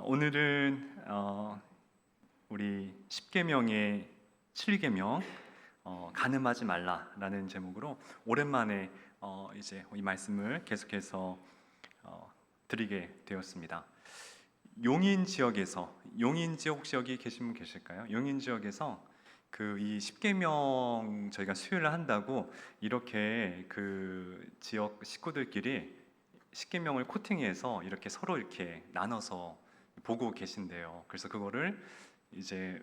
오늘은 우리 10계명의 7계명 간음하지 말라라는 제목으로 오랜만에 이제 이 말씀을 계속해서 드리게 되었습니다. 용인 지역에서 용인 지역 혹시 여기 계신 분 계실까요? 용인 지역에서 그 이 10계명 저희가 수요일을 한다고 이렇게 그 지역 식구들끼리 10계명을 코팅해서 이렇게 서로 이렇게 나눠서 보고 계신대요. 그래서 그거를 이제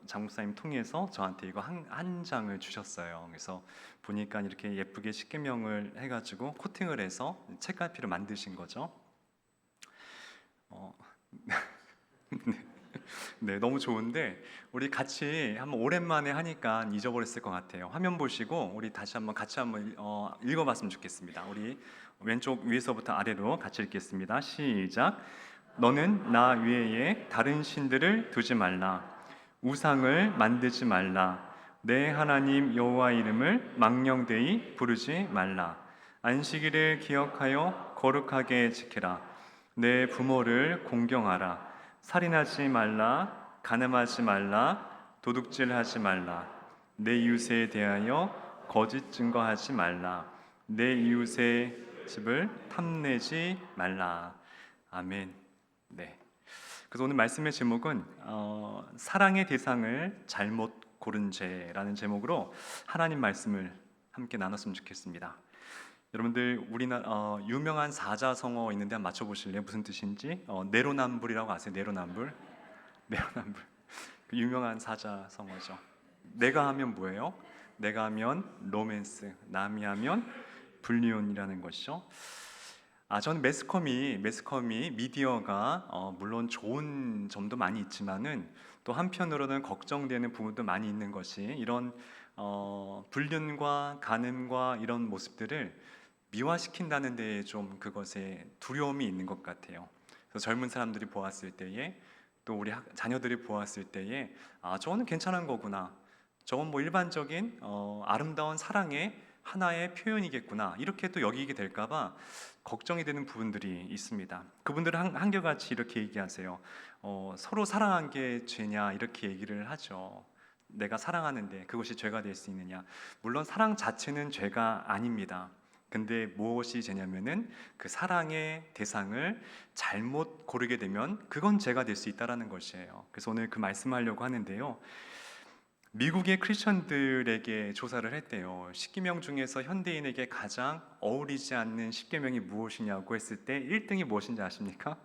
장 목사님 통해서 저한테 이거 한 장을 주셨어요. 그래서 보니까 이렇게 예쁘게 10계명을 해가지고 코팅을 해서 책갈피를 만드신 거죠. 어, 네, 너무 좋은데 우리 같이 한번 오랜만에 하니까 잊어버렸을 것 같아요. 화면 보시고 우리 다시 한번 같이 한번 읽어봤으면 좋겠습니다. 우리 왼쪽 위에서부터 아래로 같이 읽겠습니다. 시작. 너는 나 외에 다른 신들을 두지 말라. 우상을 만들지 말라. 내 하나님 여호와 이름을 망령되이 부르지 말라. 안식일을 기억하여 거룩하게 지키라. 내 부모를 공경하라. 살인하지 말라. 간음하지 말라. 도둑질하지 말라. 내 이웃에 대하여 거짓 증거하지 말라. 내 이웃의 집을 탐내지 말라. 아멘. 네. 그래서 오늘 말씀의 제목은 사랑의 대상을 잘못 고른 죄라는 제목으로 하나님 말씀을 함께 나눴으면 좋겠습니다. 여러분들 우리나라 유명한 사자성어 있는데 한번 맞춰보실래요? 무슨 뜻인지? 내로남불이라고 아세요? 내로남불? 내로남불. 그 유명한 사자성어죠. 내가 하면 뭐예요? 내가 하면 로맨스, 남이 하면 불륜이라는 것이죠. 저는 매스컴이 미디어가 물론 좋은 점도 많이 있지만은 또 한편으로는 걱정되는 부분도 많이 있는 것이 이런 불륜과 간음과 이런 모습들을 미화시킨다는 데에 좀 그것에 두려움이 있는 것 같아요. 그래서 젊은 사람들이 보았을 때에 또 우리 자녀들이 보았을 때에 저거는 괜찮은 거구나. 저건 뭐 일반적인 아름다운 사랑의 하나의 표현이겠구나. 이렇게 또 여기게 될까봐 걱정이 되는 부분들이 있습니다. 그분들은 한결같이 이렇게 얘기하세요. 서로 사랑한 게 죄냐 이렇게 얘기를 하죠. 내가 사랑하는데 그것이 죄가 될 수 있느냐? 물론 사랑 자체는 죄가 아닙니다. 근데 무엇이 죄냐면은 그 사랑의 대상을 잘못 고르게 되면 그건 죄가 될 수 있다라는 것이에요. 그래서 오늘 그 말씀하려고 하는데요. 미국의 크리스천들에게 조사를 했대요. 10계명 중에서 현대인에게 가장 어울리지 않는 10계명이 무엇이냐고 했을 때 1등이 무엇인지 아십니까?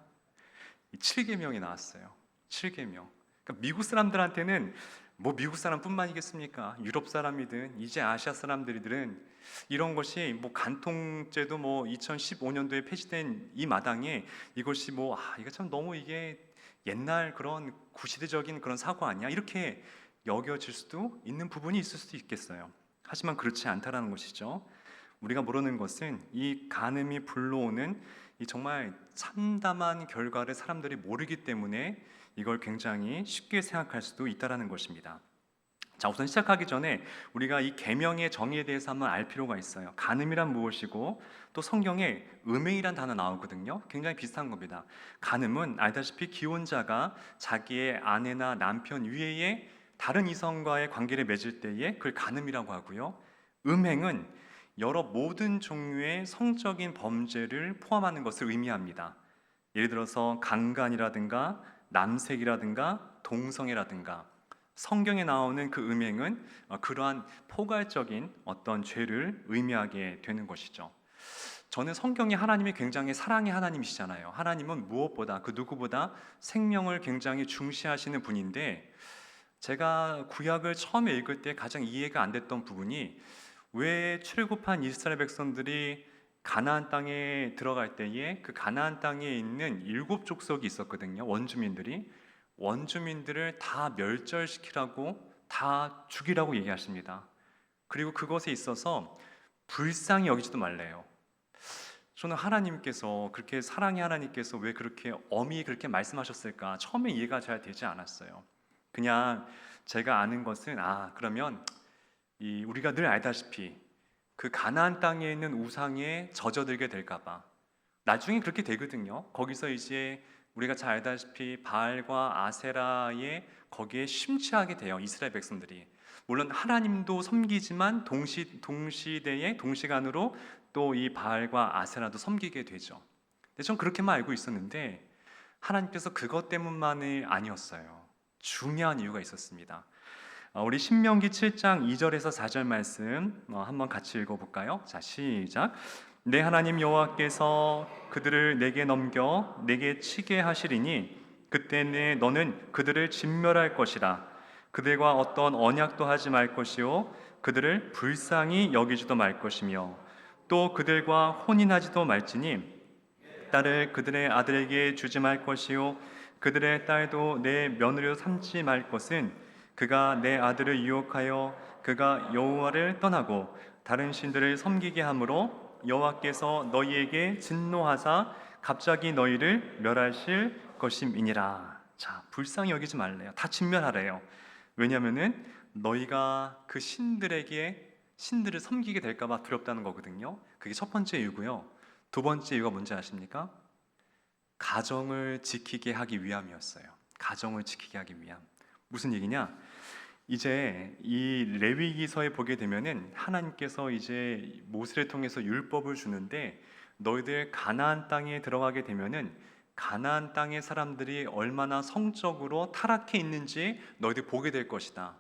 7계명이 나왔어요. 7계명. 그러니까 미국 사람들한테는 뭐 미국 사람뿐만이겠습니까? 유럽 사람이든 이제 아시아 사람들이든 이런 것이 뭐 간통죄도 뭐 2015년도에 폐지된 이 마당에 이것이 뭐 이거 참 너무 이게 옛날 그런 구시대적인 그런 사고 아니야? 이렇게 여겨질 수도 있는 부분이 있을 수도 있겠어요. 하지만 그렇지 않다라는 것이죠. 우리가 모르는 것은 이 간음이 불러오는 이 정말 참담한 결과를 사람들이 모르기 때문에 이걸 굉장히 쉽게 생각할 수도 있다라는 것입니다. 자, 우선 시작하기 전에 우리가 이 계명의 정의에 대해서 한번 알 필요가 있어요. 간음이란 무엇이고 또 성경에 음행이란 단어 나오거든요. 굉장히 비슷한 겁니다. 간음은 알다시피 기혼자가 자기의 아내나 남편 위에 다른 이성과의 관계를 맺을 때에 그걸 간음이라고 하고요. 음행은 여러 모든 종류의 성적인 범죄를 포함하는 것을 의미합니다. 예를 들어서 강간이라든가 남색이라든가 동성애라든가 성경에 나오는 그 음행은 그러한 포괄적인 어떤 죄를 의미하게 되는 것이죠. 저는 성경이 하나님이 굉장히 사랑의 하나님이시잖아요. 하나님은 무엇보다 그 누구보다 생명을 굉장히 중시하시는 분인데 제가 구약을 처음에 읽을 때 가장 이해가 안 됐던 부분이 왜 출애굽한 이스라엘 백성들이 가나안 땅에 들어갈 때에 그 가나안 땅에 있는 7족속이 있었거든요. 원주민들을 다 멸절시키라고 다 죽이라고 얘기하십니다. 그리고 그것에 있어서 불쌍히 여기지도 말래요. 저는 하나님께서 그렇게 사랑의 하나님께서 왜 그렇게 엄히 그렇게 말씀하셨을까 처음에 이해가 잘 되지 않았어요. 그냥 제가 아는 것은 그러면 우리가 늘 알다시피 그 가나안 땅에 있는 우상에 젖어들게 될까 봐 나중에 그렇게 되거든요. 거기서 이제 우리가 잘 알다시피 바알과 아세라의 거기에 심취하게 돼요. 이스라엘 백성들이. 물론 하나님도 섬기지만 동시대에 동시간으로 또 이 바알과 아세라도 섬기게 되죠. 근데 전 그렇게만 알고 있었는데 하나님께서 그것 때문만이 아니었어요. 중요한 이유가 있었습니다. 우리 신명기 7장 2절에서 4절 말씀 한번 같이 읽어볼까요? 자, 시작. 내 하나님 여호와께서 그들을 내게 넘겨 내게 치게 하시리니 그때 너는 그들을 진멸할 것이라. 그들과 어떤 언약도 하지 말 것이요 그들을 불쌍히 여기지도 말 것이며 또 그들과 혼인하지도 말지니 딸을 그들의 아들에게 주지 말 것이요 그들의 딸도 내 며느리로 삼지 말 것은 그가 내 아들을 유혹하여 그가 여호와를 떠나고 다른 신들을 섬기게 하므로 여호와께서 너희에게 진노하사 갑자기 너희를 멸하실 것임이니라. 자, 불쌍히 여기지 말래요. 다 진멸하래요. 왜냐하면은 너희가 그 신들을 섬기게 될까봐 두렵다는 거거든요. 그게 첫 번째 이유고요. 두 번째 이유가 뭔지 아십니까? 가정을 지키게 하기 위함이었어요. 가정을 지키게 하기 위함. 무슨 얘기냐? 이제 이 레위기서에 보게 되면은 하나님께서 이제 모세를 통해서 율법을 주는데 너희들 가나안 땅에 들어가게 되면은 가나안 땅의 사람들이 얼마나 성적으로 타락해 있는지 너희들 보게 될 것이다.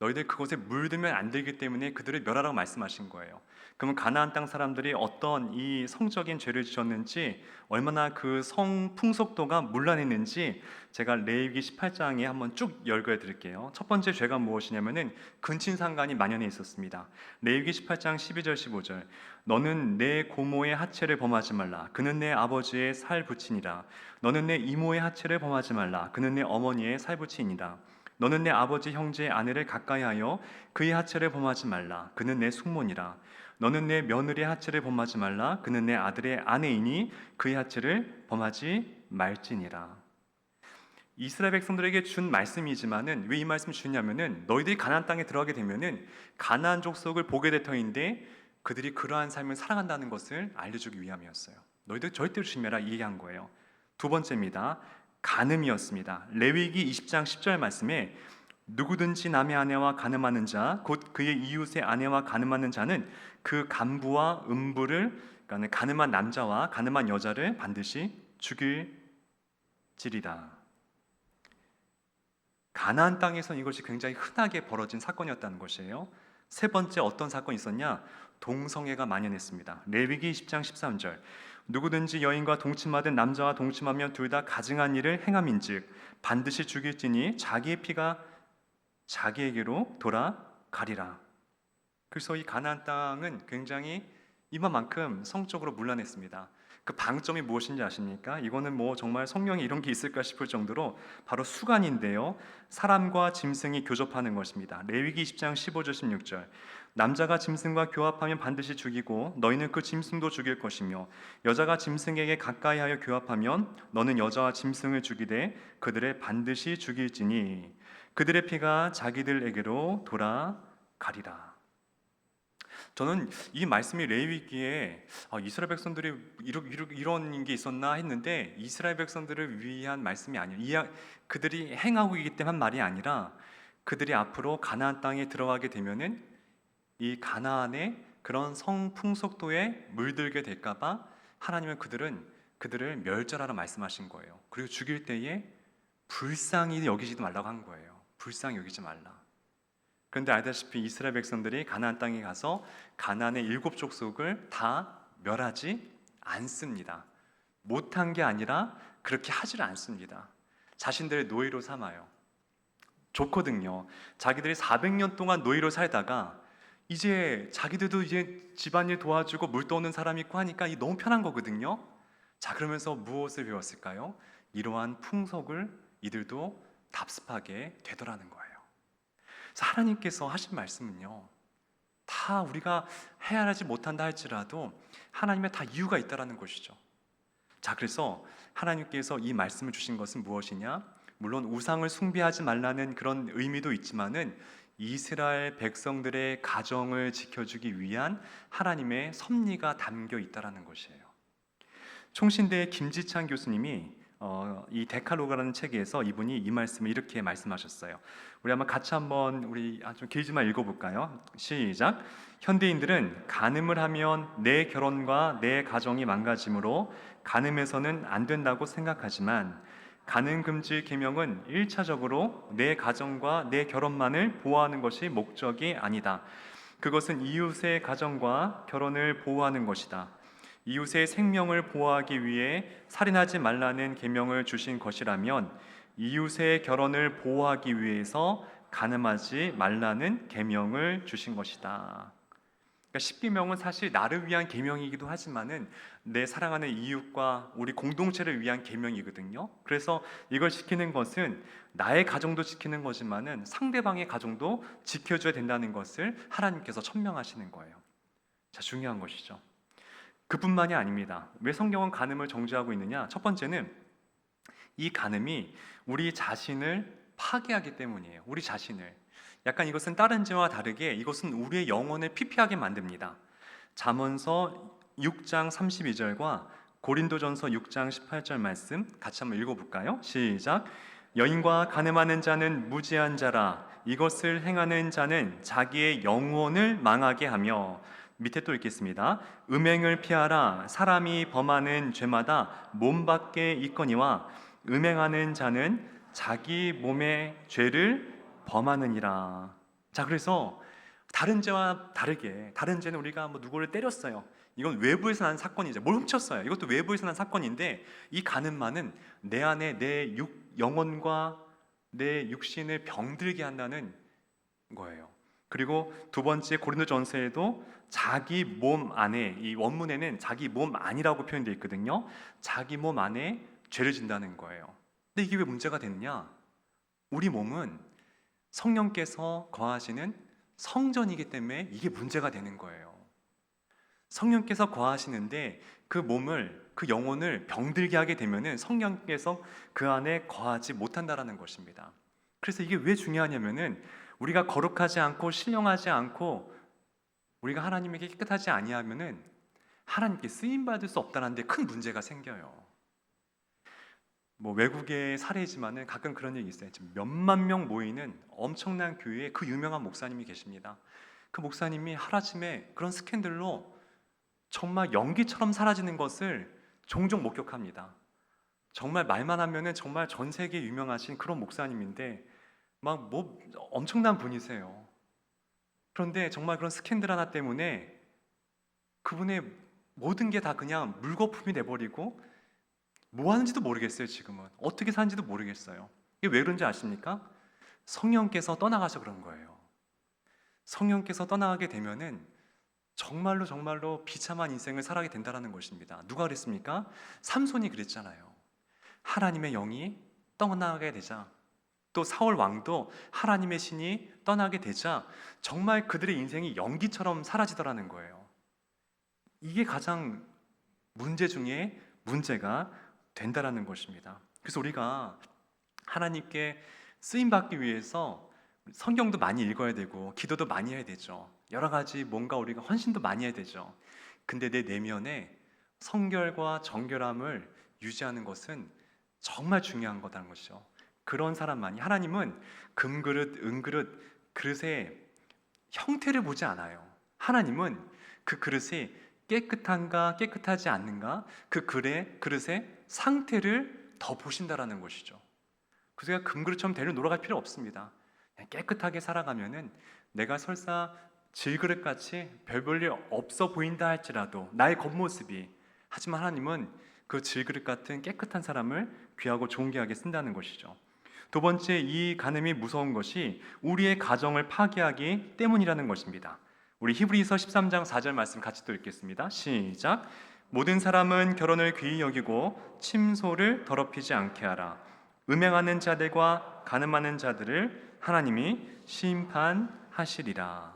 너희들 그곳에 물들면 안 되기 때문에 그들을 멸하라고 말씀하신 거예요. 그러면 가나안 땅 사람들이 어떤 이 성적인 죄를 지었는지, 얼마나 그 성 풍속도가 문란했는지 제가 레위기 18장에 한번 쭉 열거해 드릴게요. 첫 번째 죄가 무엇이냐면은 근친상간이 만연해 있었습니다. 레위기 18장 12절 15절. 너는 내 고모의 하체를 범하지 말라. 그는 내 아버지의 살부친이라. 너는 내 이모의 하체를 범하지 말라. 그는 내 어머니의 살부친이라. 너는 내 아버지 형제의 아내를 가까이하여 그의 하체를 범하지 말라. 그는 내 숙모니라. 너는 내 며느리의 하체를 범하지 말라. 그는 내 아들의 아내이니 그의 하체를 범하지 말지니라. 이스라엘 백성들에게 준 말씀이지만은 왜 이 말씀을 주냐면은 너희들이 가나안 땅에 들어가게 되면은 가나안 족속을 보게 될 터인데 그들이 그러한 삶을 살아간다는 것을 알려주기 위함이었어요. 너희들 절대로 조심해라 이 얘기한 거예요. 두 번째입니다. 간음이었습니다. 레위기 20장 10절 말씀에 누구든지 남의 아내와 간음하는 자, 곧 그의 이웃의 아내와 간음하는 자는 그 간부와 음부를, 그러니까 간음한 남자와 간음한 여자를 반드시 죽일지리다. 가나안 땅에선 이것이 굉장히 흔하게 벌어진 사건이었다는 것이에요. 세 번째 어떤 사건이 있었냐? 동성애가 만연했습니다. 레위기 10장 13절. 누구든지 여인과 동침하든 남자와 동침하면 둘 다 가증한 일을 행함인즉 반드시 죽일지니 자기의 피가 자기에게로 돌아가리라. 그래서 이 가나안 땅은 굉장히 이만큼 성적으로 문란했습니다. 그 방점이 무엇인지 아십니까? 이거는 뭐 정말 성경에 이런 게 있을까 싶을 정도로 바로 수간인데요. 사람과 짐승이 교접하는 것입니다. 레위기 20장 15절 16절. 남자가 짐승과 교합하면 반드시 죽이고 너희는 그 짐승도 죽일 것이며 여자가 짐승에게 가까이하여 교합하면 너는 여자와 짐승을 죽이되 그들을 반드시 죽일지니 그들의 피가 자기들에게로 돌아가리라. 저는 이 말씀이 레위기에 이스라엘 백성들이 이런 게 있었나 했는데 이스라엘 백성들을 위한 말씀이 아니에요. 그들이 행하고 있기 때문에 한 말이 아니라 그들이 앞으로 가나안 땅에 들어가게 되면은 이 가나안의 그런 성풍속도에 물들게 될까봐 하나님은 그들을 멸절하라 말씀하신 거예요. 그리고 죽일 때에 불쌍히 여기지도 말라고 한 거예요. 불쌍히 여기지 말라. 그런데 알다시피 이스라엘 백성들이 가나안 땅에 가서 가나안의 7 족속을 다 멸하지 않습니다. 못한 게 아니라 그렇게 하지를 않습니다. 자신들의 노예로 삼아요. 좋거든요. 자기들이 400년 동안 노예로 살다가 이제 자기들도 이제 집안일 도와주고 물 떠오는 사람 있고 하니까 이 너무 편한 거거든요. 자, 그러면서 무엇을 배웠을까요? 이러한 풍속을 이들도 답습하게 되더라는 거예요. 그래서 하나님께서 하신 말씀은요, 다 우리가 헤아리지 못한다 할지라도 하나님의 다 이유가 있다라는 것이죠. 자, 그래서 하나님께서 이 말씀을 주신 것은 무엇이냐? 물론 우상을 숭배하지 말라는 그런 의미도 있지만은 이스라엘 백성들의 가정을 지켜주기 위한 하나님의 섭리가 담겨 있다라는 것이에요. 총신대의 김지찬 교수님이 이 데칼로그라는 책에서 이분이 이 말씀을 이렇게 말씀하셨어요. 우리 한번 같이 한번 우리 좀 길지만 읽어볼까요? 시작. 현대인들은 간음을 하면 내 결혼과 내 가정이 망가지므로 간음해서는 안 된다고 생각하지만 간음 금지 계명은 1차적으로 내 가정과 내 결혼만을 보호하는 것이 목적이 아니다. 그것은 이웃의 가정과 결혼을 보호하는 것이다. 이웃의 생명을 보호하기 위해 살인하지 말라는 계명을 주신 것이라면 이웃의 결혼을 보호하기 위해서 간음하지 말라는 계명을 주신 것이다. 그러니까 십계명은 사실 나를 위한 계명이기도 하지만은 내 사랑하는 이웃과 우리 공동체를 위한 계명이거든요. 그래서 이걸 지키는 것은 나의 가정도 지키는 거지만은 상대방의 가정도 지켜줘야 된다는 것을 하나님께서 천명하시는 거예요. 자, 중요한 것이죠. 그뿐만이 아닙니다. 왜 성경은 간음을 정죄하고 있느냐? 첫 번째는 이 간음이 우리 자신을 파괴하기 때문이에요. 우리 자신을. 약간 이것은 다른 죄와 다르게 이것은 우리의 영혼을 피폐하게 만듭니다. 잠언서 6장 32절과 고린도전서 6장 18절 말씀 같이 한번 읽어볼까요? 시작. 여인과 간음하는 자는 무지한 자라. 이것을 행하는 자는 자기의 영혼을 망하게 하며. 밑에 또 읽겠습니다. 음행을 피하라. 사람이 범하는 죄마다 몸 밖에 있거니와 음행하는 자는 자기 몸의 죄를 범하느니라. 자, 그래서 다른 죄와 다르게, 다른 죄는 우리가 뭐 누구를 때렸어요. 이건 외부에서 난 사건이죠. 뭘 훔쳤어요. 이것도 외부에서 난 사건인데 이 간음만은 내 안에 내 영혼과 내 육신을 병들게 한다는 거예요. 그리고 두 번째 고린도전서에도 자기 몸 안에, 이 원문에는 자기 몸 안이라고 표현되어 있거든요. 자기 몸 안에 죄를 진다는 거예요. 근데 이게 왜 문제가 되느냐? 우리 몸은 성령께서 거하시는 성전이기 때문에 이게 문제가 되는 거예요. 성령께서 거하시는데 그 몸을, 그 영혼을 병들게 하게 되면은 성령께서 그 안에 거하지 못한다라는 것입니다. 그래서 이게 왜 중요하냐면은 우리가 거룩하지 않고 신령하지 않고 우리가 하나님에게 깨끗하지 아니하면은 하나님께 쓰임 받을 수 없다는 데 큰 문제가 생겨요. 뭐 외국의 사례지만은 가끔 그런 얘기 있어요. 지금 몇만 명 모이는 엄청난 교회에 그 유명한 목사님이 계십니다. 그 목사님이 하루아침에 그런 스캔들로 정말 연기처럼 사라지는 것을 종종 목격합니다. 정말 말만 하면은 정말 전 세계에 유명하신 그런 목사님인데 막 뭐 엄청난 분이세요. 그런데 정말 그런 스캔들 하나 때문에 그분의 모든 게 다 그냥 물거품이 돼버리고 뭐 하는지도 모르겠어요. 지금은 어떻게 사는지도 모르겠어요. 이게 왜 그런지 아십니까? 성령께서 떠나가서 그런 거예요. 성령께서 떠나가게 되면은 정말로 정말로 비참한 인생을 살아가게 된다는 것입니다. 누가 그랬습니까? 삼손이 그랬잖아요. 하나님의 영이 떠나가게 되자, 또 사울 왕도 하나님의 신이 떠나게 되자 정말 그들의 인생이 연기처럼 사라지더라는 거예요. 이게 가장 문제 중에 문제가 된다라는 것입니다. 그래서 우리가 하나님께 쓰임 받기 위해서 성경도 많이 읽어야 되고 기도도 많이 해야 되죠. 여러 가지 뭔가 우리가 헌신도 많이 해야 되죠. 근데 내 내면에 성결과 정결함을 유지하는 것은 정말 중요한 거라는 것이죠. 그런 사람만이, 하나님은 금그릇, 은그릇, 그릇의 형태를 보지 않아요. 하나님은 그 그릇이 깨끗한가 깨끗하지 않는가, 그 그릇의 상태를 더 보신다라는 것이죠. 그래서 금그릇처럼 대를 놀아갈 필요 없습니다. 그냥 깨끗하게 살아가면은 내가 설사 질그릇같이 별 볼일 없어 보인다 할지라도 나의 겉모습이, 하지만 하나님은 그 질그릇 같은 깨끗한 사람을 귀하고 존귀하게 쓴다는 것이죠. 두 번째, 이 간음이 무서운 것이 우리의 가정을 파괴하기 때문이라는 것입니다. 우리 히브리서 13장 4절 말씀 같이 또 읽겠습니다. 시작. 모든 사람은 결혼을 귀히 여기고 침소를 더럽히지 않게 하라. 음행하는 자들과 간음하는 자들을 하나님이 심판하시리라.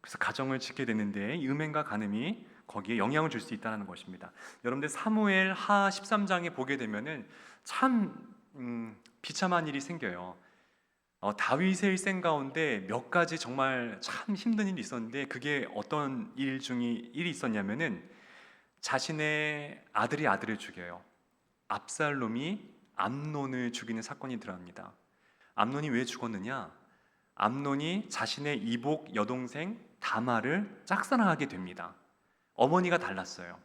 그래서 가정을 짓게 되는데 이 음행과 간음이 거기에 영향을 줄 수 있다는 것입니다. 여러분들 사무엘 하 13장에 보게 되면은 참 비참한 일이 생겨요. 다윗의 일생 가운데 몇 가지 정말 참 힘든 일이 있었는데 그게 어떤 일이 있었냐면은 자신의 아들이 아들을 죽여요. 압살롬이 암논을 죽이는 사건이 드러납니다. 암논이 왜 죽었느냐? 암논이 자신의 이복 여동생 다말을 짝사랑하게 됩니다. 어머니가 달랐어요.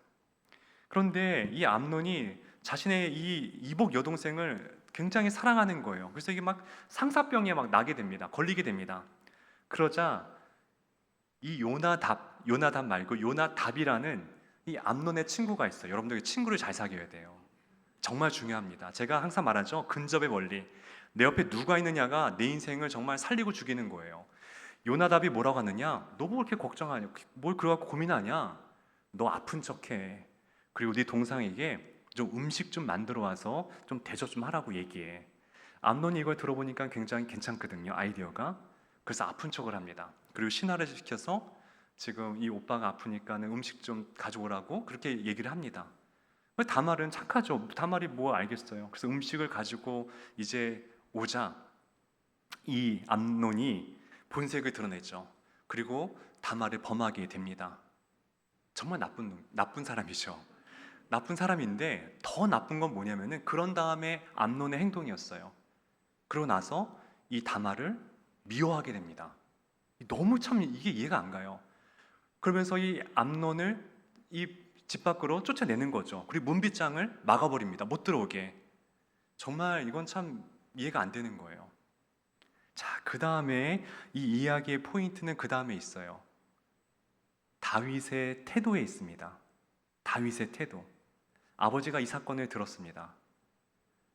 그런데 이 암논이 자신의 이 이복 여동생을 굉장히 사랑하는 거예요. 그래서 이게 막 상사병에 막 나게 됩니다. 걸리게 됩니다. 그러자 이 요나답 말고 요나답이라는 이 암논의 친구가 있어요. 여러분들 친구를 잘 사귀어야 돼요. 정말 중요합니다. 제가 항상 말하죠. 근접의 원리. 내 옆에 누가 있느냐가 내 인생을 정말 살리고 죽이는 거예요. 요나답이 뭐라고 하느냐? 너 뭐 그렇게 걱정하냐? 뭘 그래갖고 고민하냐? 너 아픈 척해. 그리고 네 동상에게 좀 음식 좀 만들어 와서 좀 대접 좀 하라고 얘기해. 암논이 이걸 들어보니까 굉장히 괜찮거든요. 아이디어가. 그래서 아픈 척을 합니다. 그리고 신하를 시켜서 지금 이 오빠가 아프니까는 음식 좀 가져오라고 그렇게 얘기를 합니다. 다말은 착하죠. 다말이 뭐 알겠어요. 그래서 음식을 가지고 이제 오자 이 암논이 본색을 드러내죠. 그리고 다말을 범하게 됩니다. 정말 나쁜 사람이죠. 나쁜 사람인데 더 나쁜 건 뭐냐면은 그런 다음에 암논의 행동이었어요. 그러고 나서 이 다말을 미워하게 됩니다. 너무 참 이게 이해가 안 가요. 그러면서 이 암논을 이 집 밖으로 쫓아내는 거죠. 그리고 문빗장을 막아버립니다. 못 들어오게. 정말 이건 참 이해가 안 되는 거예요. 자, 그 다음에 이 이야기의 포인트는 그 다음에 있어요. 다윗의 태도에 있습니다. 다윗의 태도. 아버지가 이 사건을 들었습니다.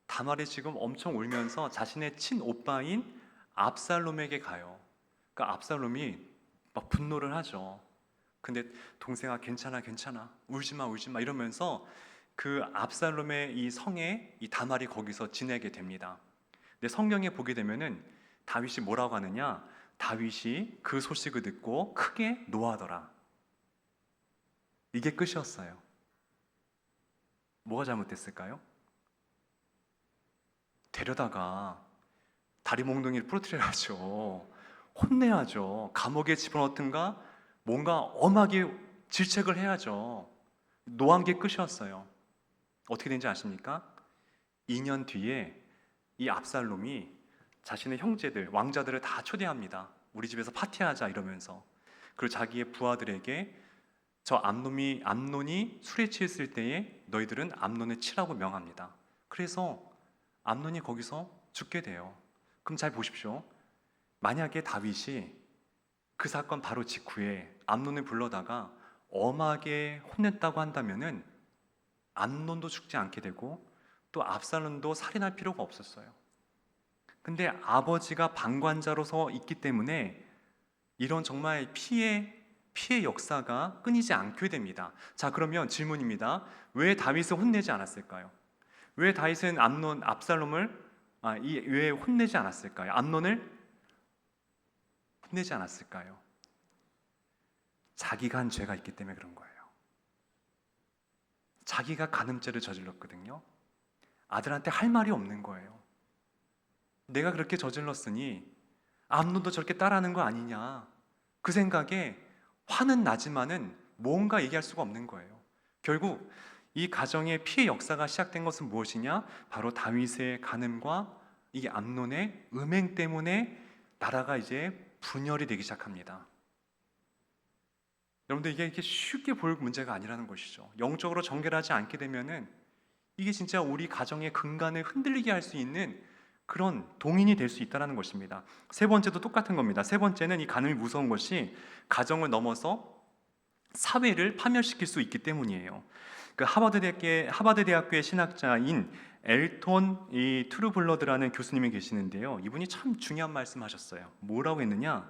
다말이 지금 엄청 울면서 자신의 친오빠인 압살롬에게 가요. 그러니까 압살롬이 막 분노를 하죠. 근데 동생아 괜찮아 울지 마 이러면서 그 압살롬의 이 성에 이 다말이 거기서 지내게 됩니다. 근데 성경에 보게 되면은 다윗이 뭐라고 하느냐? 다윗이 그 소식을 듣고 크게 노하더라. 이게 끝이었어요. 뭐가 잘못됐을까요? 데려다가 다리 몽둥이를 부러뜨려야죠. 혼내야죠. 감옥에 집어넣든가 뭔가 엄하게 질책을 해야죠. 노한 게 끝이었어요. 어떻게 된지 아십니까? 2년 뒤에 이 압살롬이 자신의 형제들, 왕자들을 다 초대합니다. 우리 집에서 파티하자 이러면서. 그리고 자기의 부하들에게 저 암논이 술에 취했을 때에 너희들은 암논을 치라고 명합니다. 그래서 암논이 거기서 죽게 돼요. 그럼 잘 보십시오. 만약에 다윗이 그 사건 바로 직후에 암논을 불러다가 엄하게 혼냈다고 한다면은 암논도 죽지 않게 되고 또 압살롬도 살인할 필요가 없었어요. 근데 아버지가 방관자로서 있기 때문에 이런 정말 피해 역사가 끊이지 않게 됩니다. 자, 그러면 질문입니다. 왜 다윗을 혼내지 않았을까요? 왜 다윗은 압살롬을 왜 혼내지 않았을까요? 암논을 혼내지 않았을까요? 자기가 한 죄가 있기 때문에 그런 거예요. 자기가 간음죄를 저질렀거든요. 아들한테 할 말이 없는 거예요. 내가 그렇게 저질렀으니 암논도 저렇게 따라하는 거 아니냐. 그 생각에 화는 나지만은 뭔가 얘기할 수가 없는 거예요. 결국 이 가정의 피해 역사가 시작된 것은 무엇이냐? 바로 다윗의 간음과 이 암논의 음행 때문에 나라가 이제 분열이 되기 시작합니다. 여러분들 이게 이렇게 쉽게 볼 문제가 아니라는 것이죠. 영적으로 정결하지 않게 되면은 이게 진짜 우리 가정의 근간을 흔들리게 할 수 있는 그런 동인이 될 수 있다는 것입니다. 세 번째도 똑같은 겁니다. 세 번째는 이 간음이 무서운 것이 가정을 넘어서 사회를 파멸시킬 수 있기 때문이에요. 그 하버드 대학교의 신학자인 엘톤 트루블러드라는 교수님이 계시는데요. 이분이 참 중요한 말씀하셨어요. 뭐라고 했느냐?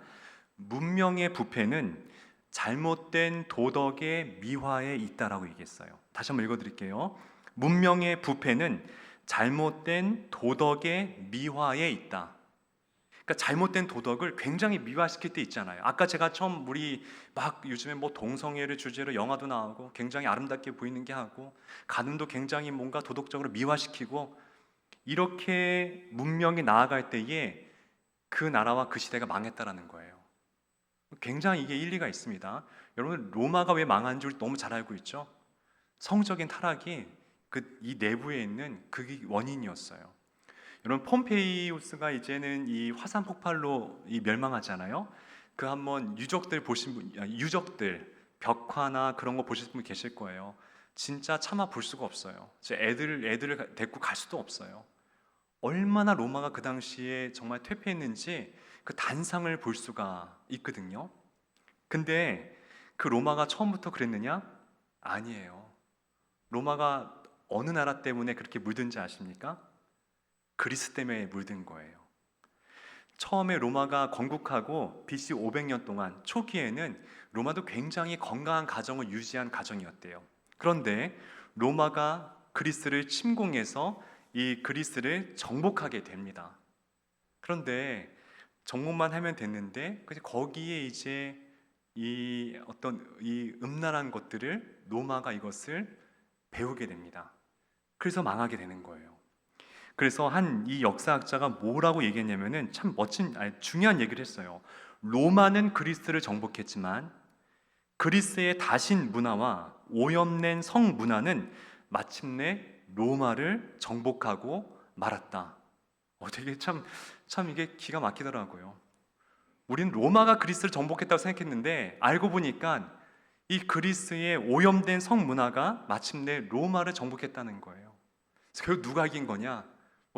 문명의 부패는 잘못된 도덕의 미화에 있다라고 얘기했어요. 다시 한번 읽어드릴게요. 문명의 부패는 잘못된 도덕의 미화에 있다. 그러니까 잘못된 도덕을 굉장히 미화시킬 때 있잖아요. 아까 제가 처음 우리 막 요즘에 뭐 동성애를 주제로 영화도 나오고 굉장히 아름답게 보이는 게 하고 간음도 굉장히 뭔가 도덕적으로 미화시키고 이렇게 문명이 나아갈 때에 그 나라와 그 시대가 망했다라는 거예요. 굉장히 이게 일리가 있습니다. 여러분 로마가 왜 망한 줄 너무 잘 알고 있죠? 성적인 타락이 이 내부에 있는 그게 원인이었어요. 여러분, 폼페이우스가 이제는 이 화산 폭발로 멸망하잖아요. 그 한번 유적들 보신 분, 유적들 벽화나 그런 거 보실 분 계실 거예요. 진짜 차마 볼 수가 없어요. 애들을 데리고 갈 수도 없어요. 얼마나 로마가 그 당시에 정말 퇴폐했는지 그 단상을 볼 수가 있거든요. 근데 그 로마가 처음부터 그랬느냐? 아니에요. 로마가 어느 나라 때문에 그렇게 물든지 아십니까? 그리스 때문에 물든 거예요. 처음에 로마가 건국하고 BC 500년 동안 초기에는 로마도 굉장히 건강한 가정을 유지한 가정이었대요. 그런데 로마가 그리스를 침공해서 이 그리스를 정복하게 됩니다. 그런데 정복만 하면 됐는데 거기에 이제 이 어떤 이 음란한 것들을 로마가 이것을 배우게 됩니다. 그래서 망하게 되는 거예요. 그래서 이 역사학자가 뭐라고 얘기했냐면은 참 중요한 얘기를 했어요. 로마는 그리스를 정복했지만 그리스의 다신 문화와 오염된 성 문화는 마침내 로마를 정복하고 말았다. 되게 참 이게 기가 막히더라고요. 우린 로마가 그리스를 정복했다고 생각했는데 알고 보니까 이 그리스의 오염된 성 문화가 마침내 로마를 정복했다는 거예요. 그래서 결국 누가 이긴 거냐?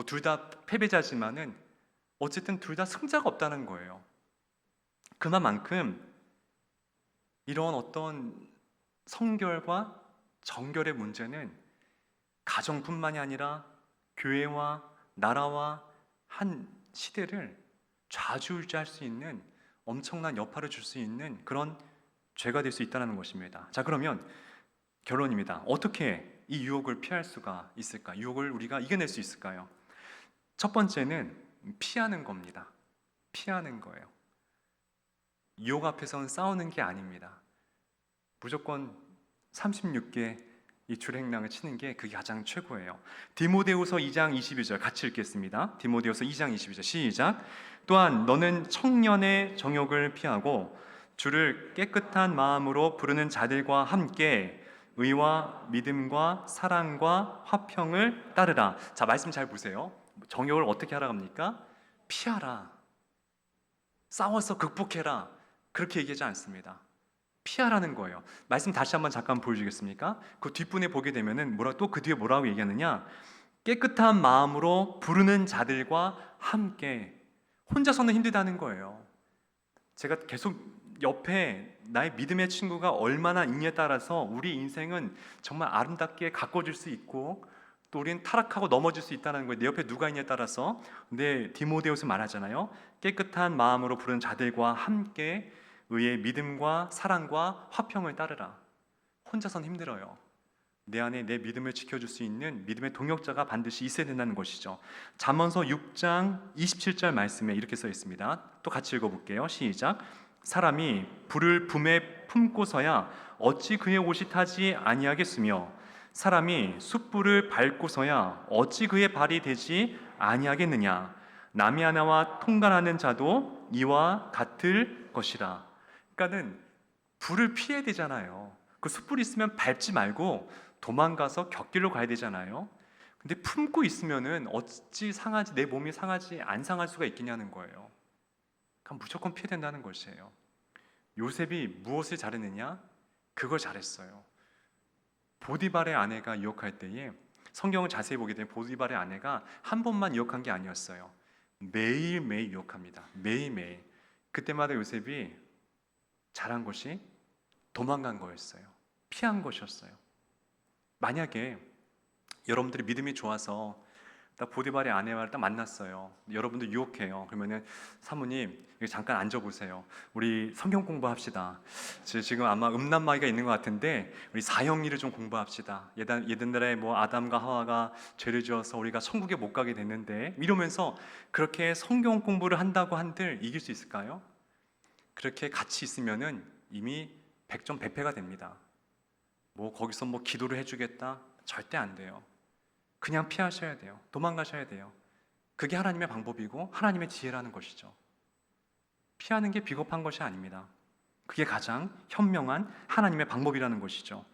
둘 다 패배자지만은 어쨌든 둘 다 승자가 없다는 거예요. 그만큼 이런 어떤 성결과 정결의 문제는 가정뿐만이 아니라 교회와 나라와 한 시대를 좌지우지할 수 있는 엄청난 여파를 줄 수 있는 그런 죄가 될 수 있다는 것입니다. 자, 그러면 결론입니다. 어떻게 이 유혹을 피할 수가 있을까? 유혹을 우리가 이겨낼 수 있을까요? 첫 번째는 피하는 겁니다. 피하는 거예요. 유혹 앞에서는 싸우는 게 아닙니다. 무조건 36개 이 줄행랑을 치는 게 그게 가장 최고예요. 디모데후서 2장 22절 같이 읽겠습니다. 디모데후서 2장 22절 시작. 또한 너는 청년의 정욕을 피하고 주를 깨끗한 마음으로 부르는 자들과 함께 의와 믿음과 사랑과 화평을 따르라. 자, 말씀 잘 보세요. 정욕을 어떻게 하라 합니까? 피하라. 싸워서 극복해라. 그렇게 얘기하지 않습니다. 피하라는 거예요. 말씀 다시 한번 잠깐 보여주겠습니까? 그 뒷분에 보게 되면은 또 그 뒤에 뭐라고 얘기하느냐? 깨끗한 마음으로 부르는 자들과 함께. 혼자서는 힘들다는 거예요. 제가 계속 옆에 나의 믿음의 친구가 얼마나 있냐에 따라서 우리 인생은 정말 아름답게 가꿔질 수 있고 또 우리는 타락하고 넘어질 수 있다는 거예요. 내 옆에 누가 있냐에 따라서. 근데 디모데후서 말하잖아요. 깨끗한 마음으로 부르는 자들과 함께 의의 믿음과 사랑과 화평을 따르라. 혼자선 힘들어요. 내 안에 내 믿음을 지켜줄 수 있는 믿음의 동역자가 반드시 있어야 된다는 것이죠. 잠언서 6장 27절 말씀에 이렇게 써 있습니다. 또 같이 읽어볼게요. 시작. 사람이 불을 품에 품고서야 어찌 그의 옷이 타지 아니하겠으며 사람이 숯불을 밟고서야 어찌 그의 발이 되지 아니하겠느냐. 남이 하나와 통관하는 자도 이와 같을 것이라. 그러니까는 불을 피해야 되잖아요. 그 숯불이 있으면 밟지 말고 도망가서 곁길로 가야 되잖아요. 근데 품고 있으면은 어찌 상하지, 내 몸이 상하지 안 상할 수가 있겠냐는 거예요. 그럼 무조건 피해야 된다는 것이에요. 요셉이 무엇을 잘했느냐? 그걸 잘했어요. 보디발의 아내가 유혹할 때에 성경을 자세히 보게 되면 보디발의 아내가 한 번만 유혹한 게 아니었어요. 매일매일 유혹합니다. 매일매일. 그때마다 요셉이 잘한 것이 도망간 거였어요. 피한 것이었어요. 만약에 여러분들이 믿음이 좋아서 딱 보디발의 아내와 딱 만났어요. 여러분들 유혹해요. 그러면은 사모님 여기 잠깐 앉아보세요. 우리 성경 공부합시다. 지금 아마 음란마귀가 있는 것 같은데 우리 사형리를 좀 공부합시다. 예전에 뭐 아담과 하와가 죄를 지어서 우리가 천국에 못 가게 됐는데 이러면서 그렇게 성경 공부를 한다고 한들 이길 수 있을까요? 그렇게 같이 있으면은 이미 100점 100패가 됩니다. 뭐 거기서 뭐 기도를 해주겠다? 절대 안 돼요. 그냥 피하셔야 돼요. 도망가셔야 돼요. 그게 하나님의 방법이고 하나님의 지혜라는 것이죠. 피하는 게 비겁한 것이 아닙니다. 그게 가장 현명한 하나님의 방법이라는 것이죠.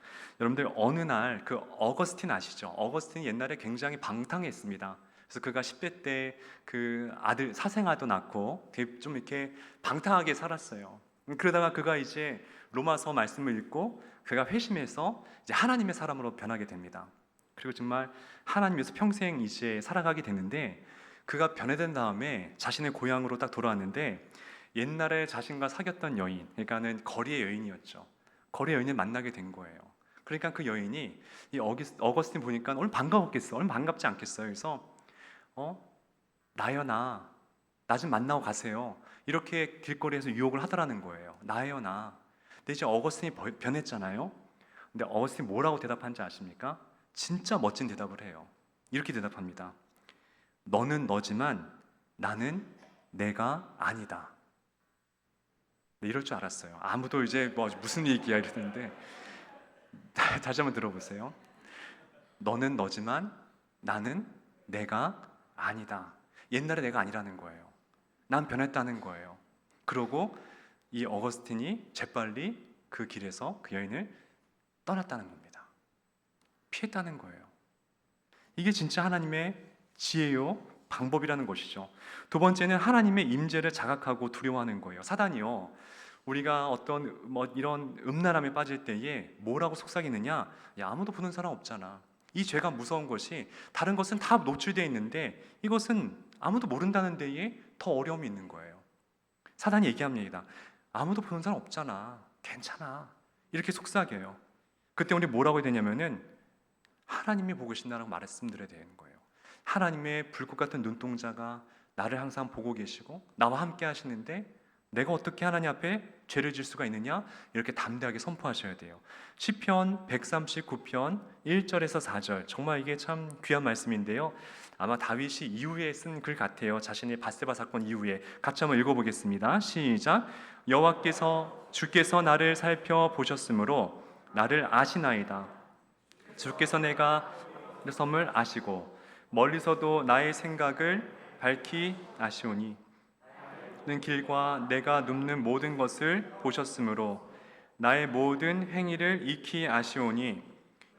여러분들 어느 날 그 어거스틴 아시죠? 어거스틴이 옛날에 굉장히 방탕했습니다. 그래서 그가 10대 때 그 아들 사생아도 낳고 되게 좀 이렇게 방탕하게 살았어요. 그러다가 그가 이제 로마서 말씀을 읽고 그가 회심해서 이제 하나님의 사람으로 변하게 됩니다. 그리고 정말 하나님께서 평생 이제 살아가게 되는데 그가 변해된 다음에 자신의 고향으로 딱 돌아왔는데 옛날에 자신과 사귀었던 여인, 그러니까는 거리의 여인이었죠. 거리의 여인을 만나게 된 거예요. 그러니까 그 여인이 이 어거스틴 보니까 얼마나 반가웠겠어, 얼마나 반갑지 않겠어요. 그래서 나연아, 나 좀 만나고 가세요. 이렇게 길거리에서 유혹을 하더라는 거예요. 나연아. 근데 이제 어거스틴이 변했잖아요. 근데 어거스틴이 뭐라고 대답한지 아십니까? 진짜 멋진 대답을 해요. 이렇게 대답합니다. 너는 너지만 나는 내가 아니다. 네, 이럴 줄 알았어요. 아무도 이제 뭐 무슨 얘기야 이러는데 다시 한번 들어보세요. 너는 너지만 나는 내가 아니다. 옛날에 내가 아니라는 거예요. 난 변했다는 거예요. 그러고 이 어거스틴이 재빨리 그 길에서 그 여인을 떠났다는 겁니다. 피했다는 거예요. 이게 진짜 하나님의 지혜요 방법이라는 것이죠. 두 번째는 하나님의 임재를 자각하고 두려워하는 거예요. 사단이요, 우리가 어떤 뭐 이런 음란함에 빠질 때에 뭐라고 속삭이느냐? 야, 아무도 보는 사람 없잖아. 이 죄가 무서운 것이 다른 것은 다 노출되어 있는데 이것은 아무도 모른다는 데에 더 어려움이 있는 거예요. 사단이 얘기합니다. 아무도 보는 사람 없잖아. 괜찮아. 이렇게 속삭여요. 그때 우리 뭐라고 해야 되냐면은 하나님이 보고 계신다라고 말씀드려야 되는 거예요. 하나님의 불꽃 같은 눈동자가 나를 항상 보고 계시고 나와 함께 하시는데 내가 어떻게 하나님 앞에 죄를 질 수가 있느냐? 이렇게 담대하게 선포하셔야 돼요. 시편 139편 1절에서 4절, 정말 이게 참 귀한 말씀인데요. 아마 다윗이 이후에 쓴 글 같아요. 자신의 밧세바 사건 이후에. 같이 한번 읽어보겠습니다. 시작. 여호와께서 주께서 나를 살펴보셨으므로 나를 아시나이다. 주께서 내가 섬을 아시고 멀리서도 나의 생각을 밝히 아시오니 는 길과 내가 눕는 모든 것을 보셨으므로 나의 모든 행위를 익히 아시오니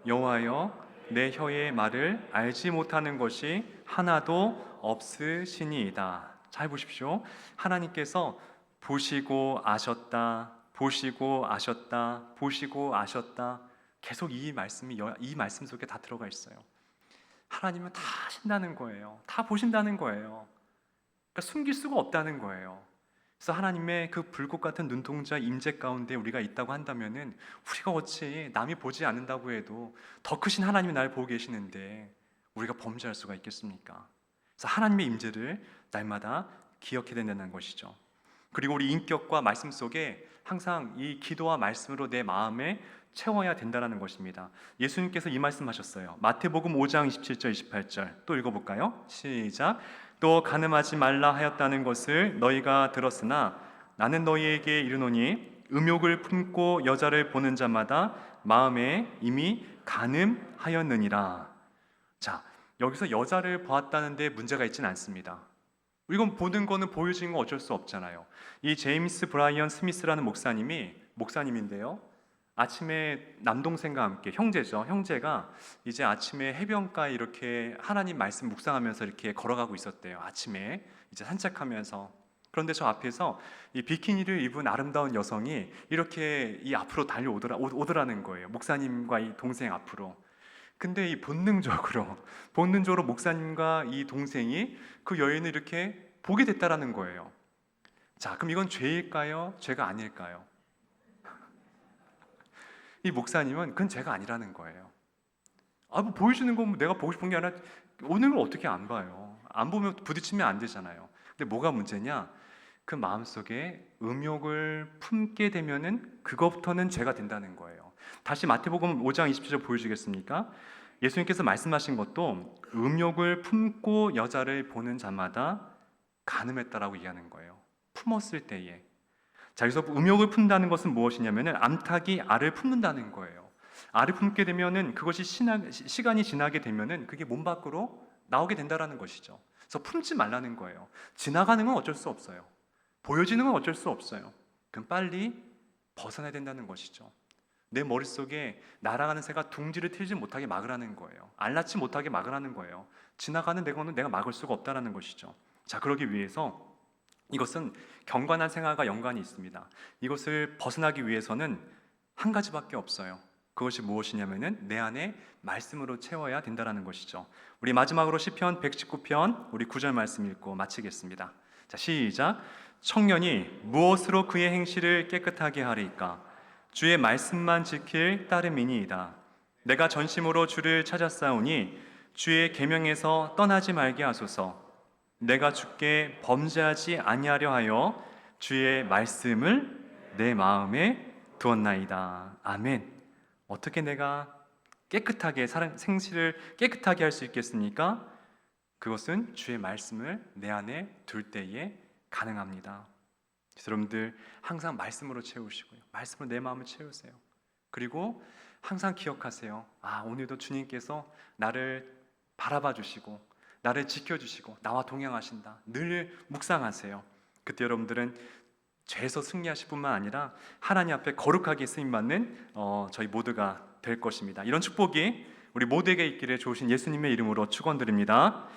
여호와여 내 혀의 말을 알지 못하는 것이 하나도 없으시니이다. 잘 보십시오. 하나님께서 보시고 아셨다, 보시고 아셨다, 보시고 아셨다. 계속 이 말씀 속에 다 들어가 있어요. 하나님은 다 아신다는 거예요. 다 보신다는 거예요. 그러니까 숨길 수가 없다는 거예요. 그래서 하나님의 그 불꽃 같은 눈동자 임재 가운데 우리가 있다고 한다면은 우리가 어찌 남이 보지 않는다고 해도 더 크신 하나님이 나를 보고 계시는데 우리가 범죄할 수가 있겠습니까? 그래서 하나님의 임재를 날마다 기억해야 된다는 것이죠. 그리고 우리 인격과 말씀 속에 항상 이 기도와 말씀으로 내 마음에 채워야 된다는 것입니다. 예수님께서 이 말씀하셨어요. 마태복음 5장 27절 28절 또 읽어볼까요? 시작. 또 간음하지 말라 하였다는 것을 너희가 들었으나 나는 너희에게 이르노니 음욕을 품고 여자를 보는 자마다 마음에 이미 간음하였느니라. 자, 여기서 여자를 보았다는데 문제가 있지는 않습니다. 이건 보는 거는 보여지는 건 어쩔 수 없잖아요. 이 제임스 브라이언 스미스라는 목사님인데요. 아침에 남동생과 함께 형제가 이제 아침에 해변가에 이렇게 하나님 말씀 묵상하면서 이렇게 걸어가고 있었대요. 아침에 이제 산책하면서. 그런데 저 앞에서 이 비키니를 입은 아름다운 여성이 이렇게 이 앞으로 달려오더라는 거예요. 목사님과 이 동생 앞으로. 근데 이 본능적으로 목사님과 이 동생이 그 여인을 이렇게 보게 됐다라는 거예요. 자, 그럼 이건 죄일까요? 죄가 아닐까요? 이 목사님은 그건 죄가 아니라는 거예요. 뭐 보여주는 건 내가 보고 싶은 게 아니라 오는 걸 어떻게 안 봐요? 안 보면 부딪히면 안 되잖아요. 근데 뭐가 문제냐? 그 마음속에 음욕을 품게 되면은 그것부터는 죄가 된다는 거예요. 다시 마태복음 5장 27절 보여주겠습니까? 예수님께서 말씀하신 것도 음욕을 품고 여자를 보는 자마다 간음했다라고 얘기하는 거예요. 품었을 때에. 자, 여기서 음욕을 품다는 것은 무엇이냐면은 암탉이 알을 품는다는 거예요. 알을 품게 되면은 그것이 시간이 지나게 되면은 그게 몸 밖으로 나오게 된다라는 것이죠. 그래서 품지 말라는 거예요. 지나가는 건 어쩔 수 없어요. 보여지는 건 어쩔 수 없어요. 그럼 빨리 벗어나야 된다는 것이죠. 내 머릿속에 날아가는 새가 둥지를 트이지 못하게 막으라는 거예요. 알라치 못하게 막으라는 거예요. 지나가는 내거는 내가 막을 수가 없다는 것이죠. 자, 그러기 위해서 이것은 경건한 생활과 연관이 있습니다. 이것을 벗어나기 위해서는 한 가지밖에 없어요. 그것이 무엇이냐면은 내 안에 말씀으로 채워야 된다는 것이죠. 우리 마지막으로 시편 119편 우리 9절 말씀 읽고 마치겠습니다. 자, 시작. 청년이 무엇으로 그의 행실을 깨끗하게 하리까? 주의 말씀만 지킬 따름이니이다. 내가 전심으로 주를 찾았사오니 주의 계명에서 떠나지 말게 하소서. 내가 주께 범죄하지 아니하려 하여 주의 말씀을 내 마음에 두었나이다. 아멘. 어떻게 내가 깨끗하게 생실을 깨끗하게 할 수 있겠습니까? 그것은 주의 말씀을 내 안에 둘 때에 가능합니다. 여러분들 항상 말씀으로 채우시고요. 말씀으로 내 마음을 채우세요. 그리고 항상 기억하세요. 오늘도 주님께서 나를 바라봐 주시고 나를 지켜주시고 나와 동행하신다. 늘 묵상하세요. 그때 여러분들은 죄에서 승리하실 뿐만 아니라 하나님 앞에 거룩하게 쓰임받는 저희 모두가 될 것입니다. 이런 축복이 우리 모두에게 있기를 좋으신 예수님의 이름으로 축원드립니다.